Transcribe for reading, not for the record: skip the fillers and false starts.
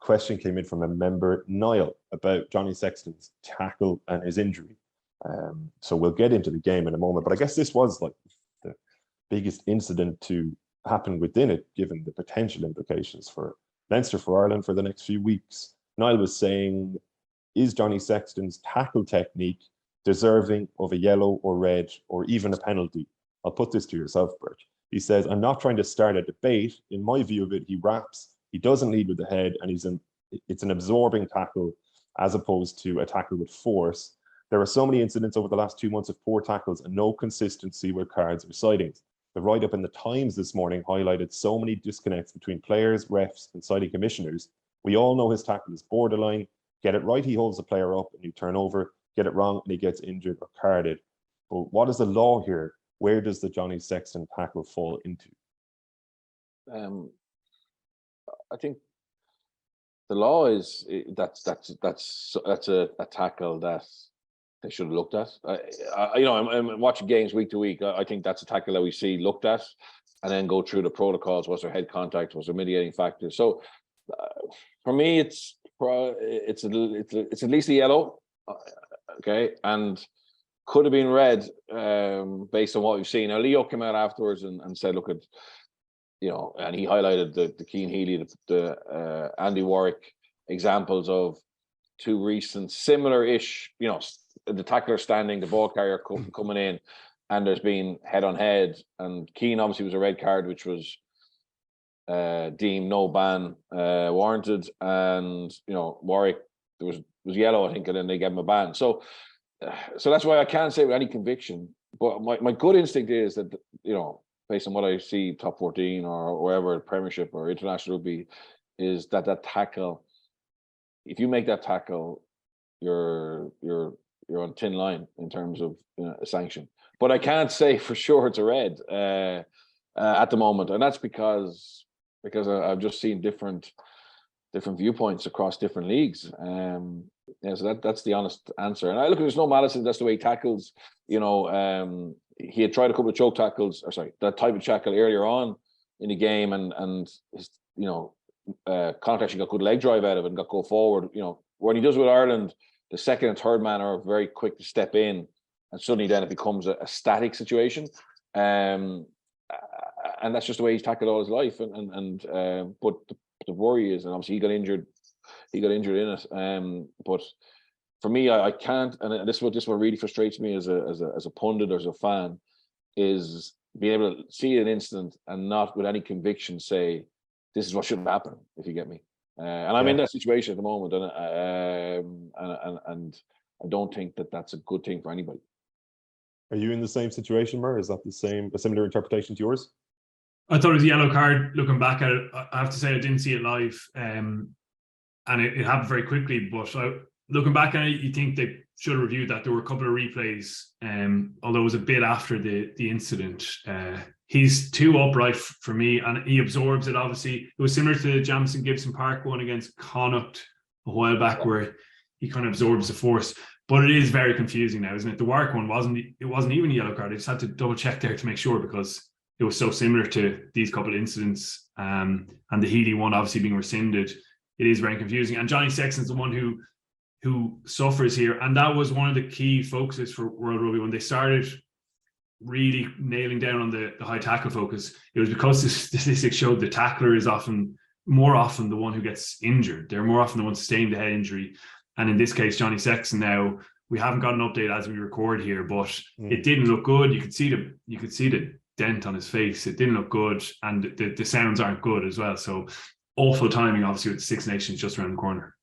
question came in from a member, Niall, about Johnny Sexton's tackle and his injury. So we'll get into the game in a moment, but I guess this was like the biggest incident to happen within it, given the potential implications for Leinster, for Ireland for the next few weeks. Niall was saying, is Johnny Sexton's tackle technique deserving of a yellow or red or even a penalty? I'll put this to yourself, Bert. He says, I'm not trying to start a debate. In my view of it, he wraps, he doesn't lead with the head, and it's an absorbing tackle as opposed to a tackle with force. There are so many incidents over the last 2 months of poor tackles and no consistency with cards or sightings. The write-up in the Times this morning highlighted so many disconnects between players, refs, and sighting commissioners. We all know his tackle is borderline. Get it right, he holds the player up and you turn over. Get it wrong and he gets injured or carded. But what is the law here? Where does the Johnny Sexton tackle fall into? I think the law is that's a tackle that they should have looked at. I'm watching games week to week. I think that's a tackle that we see looked at, and then go through the protocols. Was there head contact? Was there mitigating factors? So for me, it's at least a yellow, okay, and could have been red based on what we've seen. Now Leo came out afterwards and said, look at, and he highlighted the Keane Healy, the Andy Warwick examples of two recent similar-ish, the tackler standing, the ball carrier coming in, and there's been head-on-head. And Keane obviously was a red card, which was deemed no ban warranted. And, Warwick, there was yellow, I think, and then they gave him a ban. So that's why I can't say with any conviction. But my gut instinct is that, based on what I see, top 14 or wherever, Premiership or international rugby, is that tackle, if you make that tackle, you're on thin line in terms of a sanction. But I can't say for sure it's a red at the moment, and that's because I've just seen different viewpoints across different leagues. So that's the honest answer. And I look, there's no malice in that's the way he tackles. He had tried a couple of choke tackles, that type of tackle earlier on in the game, and his, Connacht actually got good leg drive out of it and got go forward. When he does with Ireland, the second and third man are very quick to step in, and suddenly then it becomes a static situation. And that's just the way he's tackled all his life. But the worry is, and obviously he got injured in it. But for me, I can't, and this is what really frustrates me as a pundit or as a fan, is being able to see an incident and not with any conviction say, this is what shouldn't happen, if you get me. And I'm in that situation at the moment, and I don't think that that's a good thing for anybody. Are you in the same situation, Mer? Is that a similar interpretation to yours? I thought it was a yellow card. Looking back at it, I have to say I didn't see it live, and it happened very quickly. But looking back at it, you think they should have reviewed that. There were a couple of replays, although it was a bit after the incident. He's too upright for me, and he absorbs it. Obviously, it was similar to the Jamison Gibson Park one against Connacht a while back, where he kind of absorbs the force. But it is very confusing now, isn't it? The Warwick one wasn't even a yellow card. I just had to double check there to make sure, because it was so similar to these couple of incidents, and the Healy one obviously being rescinded. It is very confusing, and Johnny Sexton's the one who suffers here, and that was one of the key focuses for World Rugby when they started really nailing down on the high tackle focus. It was because the statistics showed the tackler is more often the one who gets injured. They're more often the ones sustaining the head injury, and in this case, Johnny Sexton. Now we haven't got an update as we record here, but it didn't look good. You could see the dent on his face. It didn't look good, and the sounds aren't good as well. So awful timing, obviously, with the Six Nations just around the corner.